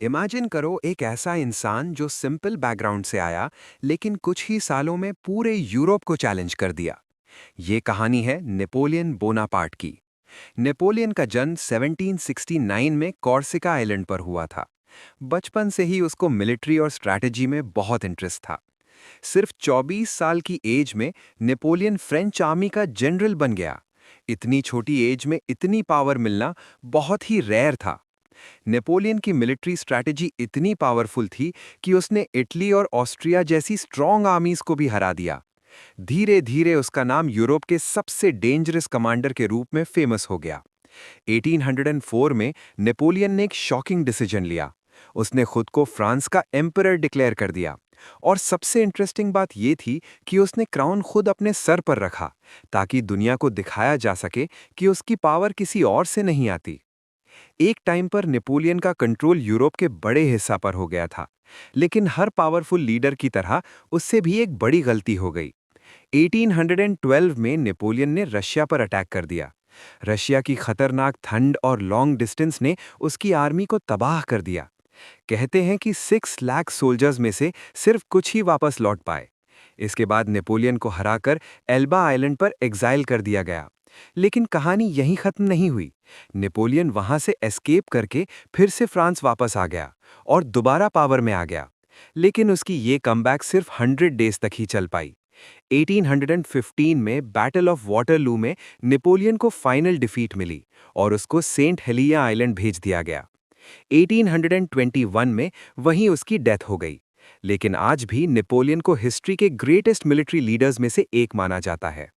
Imagine करो एक ऐसा इंसान जो सिंपल बैकग्राउंड से आया लेकिन कुछ ही सालों में पूरे यूरोप को चैलेंज कर दिया। ये कहानी है नेपोलियन बोनापार्ट की। नेपोलियन का जन्म 1769 में कॉर्सिका आइलैंड पर हुआ था। बचपन से ही उसको मिलिट्री और स्ट्रैटेजी में बहुत इंटरेस्ट था। सिर्फ 24 साल की एज में नेपोलियन फ्रेंच आर्मी का जनरल बन गया। इतनी छोटी एज में इतनी पावर मिलना बहुत ही रेयर था। नेपोलियन की मिलिट्री स्ट्रैटेजी इतनी पावरफुल थी कि उसने इटली और ऑस्ट्रिया जैसी स्ट्रॉन्ग आर्मीज को भी हरा दिया। धीरे धीरे उसका नाम यूरोप के सबसे डेंजरस कमांडर के रूप में फेमस हो गया। 1804 में नेपोलियन ने एक शॉकिंग डिसीजन लिया। उसने खुद को फ्रांस का एम्परर डिक्लेयर कर दिया। और सबसे इंटरेस्टिंग बात यह थी कि उसने क्राउन खुद अपने सर पर रखा, ताकि दुनिया को दिखाया जा सके कि उसकी पावर किसी और से नहीं आती। एक टाइम पर नेपोलियन का कंट्रोल यूरोप के बड़े हिस्सा पर हो गया था, लेकिन हर पावरफुल लीडर की तरह उससे भी एक बड़ी गलती हो गई। 1812 में नेपोलियन ने रशिया पर अटैक कर दिया। रशिया की खतरनाक ठंड और लॉन्ग डिस्टेंस ने उसकी आर्मी को तबाह कर दिया। कहते हैं कि 6 लाख सोल्जर्स में से सिर्फ कुछ ही वापस लौट पाए। इसके बाद नेपोलियन को हराकर एल्बा आइलैंड पर एग्जाइल कर दिया गया। लेकिन कहानी यहीं खत्म नहीं हुई। नेपोलियन वहां से एस्केप करके फिर से फ्रांस वापस आ गया और दोबारा पावर में आ गया। लेकिन उसकी ये कमबैक सिर्फ 100 डेज तक ही चल पाई। 1815 में बैटल ऑफ वाटरलू में नेपोलियन को फाइनल डिफीट मिली और उसको सेंट हेलिया आइलैंड भेज दिया गया। 1821 में वहीं उसकी डेथ हो गई। लेकिन आज भी नेपोलियन को हिस्ट्री के ग्रेटेस्ट मिलिट्री लीडर्स में से एक माना जाता है।